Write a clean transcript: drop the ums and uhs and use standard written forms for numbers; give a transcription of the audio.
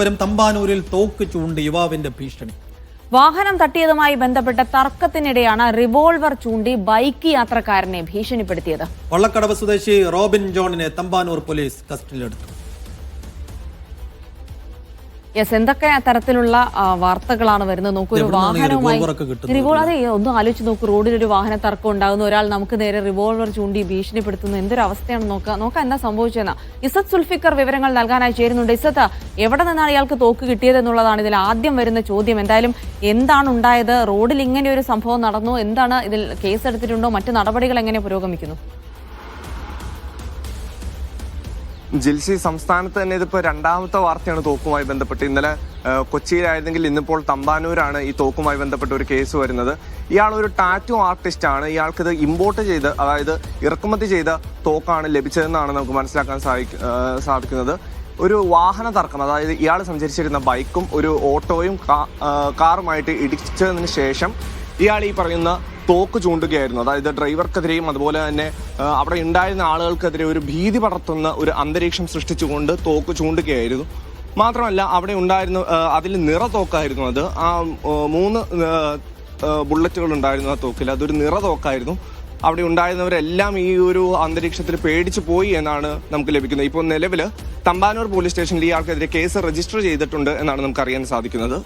വരും തമ്പാനൂരിൽ തോക്ക് ചൂണ്ടി യുവാവിന്റെ ഭീഷണി. വാഹനം തട്ടിയതുമായി ബന്ധപ്പെട്ട തർക്കത്തിനിടെയാണ് റിവോൾവർ ചൂണ്ടി ബൈക്ക് യാത്രക്കാരനെ ഭീഷണിപ്പെടുത്തിയത്. വള്ളക്കടവ് സ്വദേശി റോബിൻ ജോണിനെ തമ്പാനൂർ പോലീസ് കസ്റ്റഡിയിലെടുത്തു. എന്തൊക്കെ തരത്തിലുള്ള വാർത്തകളാണ് വരുന്നത് നോക്കൂ. ഒരു വാഹനവുമായി അതെ ഒന്ന് ആലോചിച്ച് നോക്കൂ. റോഡിലൊരു വാഹന തർക്കം ഉണ്ടാകുന്നു, ഒരാൾ നമുക്ക് നേരെ റിവോൾവർ ചൂണ്ടി ഭീഷണിപ്പെടുത്തുന്നു. എന്തൊരവസ്ഥയാണ് നോക്കാം എന്താ സംഭവിച്ചതെന്ന്. ഇസത്ത് സുൽഫിക്കർ വിവരങ്ങൾ നൽകാനായി ചേരുന്നുണ്ട്. ഇസത്ത്, എവിടെ നിന്നാണ് ഇയാൾക്ക് തോക്ക് കിട്ടിയത് എന്നുള്ളതാണ് ഇതിൽ ആദ്യം വരുന്ന ചോദ്യം. എന്തായാലും എന്താണ് ഉണ്ടായത്? റോഡിൽ ഇങ്ങനെ ഒരു സംഭവം നടന്നു, എന്താണ് ഇതിൽ കേസെടുത്തിട്ടുണ്ടോ? മറ്റു നടപടികൾ എങ്ങനെ പുരോഗമിക്കുന്നു? ജിൽസി, സംസ്ഥാനത്ത് തന്നെ ഇതിപ്പോൾ രണ്ടാമത്തെ വാർത്തയാണ് തോക്കുമായി ബന്ധപ്പെട്ട്. ഇന്നലെ കൊച്ചിയിലായിരുന്നെങ്കിൽ ഇന്നിപ്പോൾ തമ്പാനൂരാണ് ഈ തോക്കുമായി ബന്ധപ്പെട്ട ഒരു കേസ് വരുന്നത്. ഇയാൾ ഒരു ടാറ്റു ആർട്ടിസ്റ്റ് ആണ്. ഇയാൾക്കിത് ഇമ്പോർട്ട് ചെയ്ത്, അതായത് ഇറക്കുമതി ചെയ്ത തോക്കാണ് ലഭിച്ചതെന്നാണ് നമുക്ക് മനസ്സിലാക്കാൻ സാധിക്കുന്നത്. ഒരു വാഹന തർക്കം, അതായത് ഇയാൾ സഞ്ചരിച്ചിരുന്ന ബൈക്കും ഒരു ഓട്ടോയും കാറുമായിട്ട് ഇടിച്ചതിന് ശേഷം ഇയാൾ ഈ പറയുന്ന തോക്ക് ചൂണ്ടുകയായിരുന്നു. അതായത് ഡ്രൈവർക്കെതിരെയും അതുപോലെ തന്നെ അവിടെ ഉണ്ടായിരുന്ന ആളുകൾക്കെതിരെ ഒരു ഭീതി പടർത്തുന്ന ഒരു അന്തരീക്ഷം സൃഷ്ടിച്ചുകൊണ്ട് തോക്ക് ചൂണ്ടുകയായിരുന്നു. മാത്രമല്ല അവിടെ ഉണ്ടായിരുന്ന അതിൽ നിറ തോക്കായിരുന്നു. അത് ആ 3 ബുള്ളറ്റുകൾ ഉണ്ടായിരുന്നു ആ തോക്കിൽ. അതൊരു നിറ തോക്കായിരുന്നു. അവിടെ ഉണ്ടായിരുന്നവരെല്ലാം ഈ ഒരു അന്തരീക്ഷത്തിൽ പേടിച്ചു പോയി എന്നാണ് നമുക്ക് ലഭിക്കുന്നത്. ഇപ്പോൾ നിലവിൽ തമ്പാനൂർ പോലീസ് സ്റ്റേഷനിൽ ഇയാൾക്കെതിരെ കേസ് രജിസ്റ്റർ ചെയ്തിട്ടുണ്ട് എന്നാണ് നമുക്ക് അറിയാൻ സാധിക്കുന്നത്.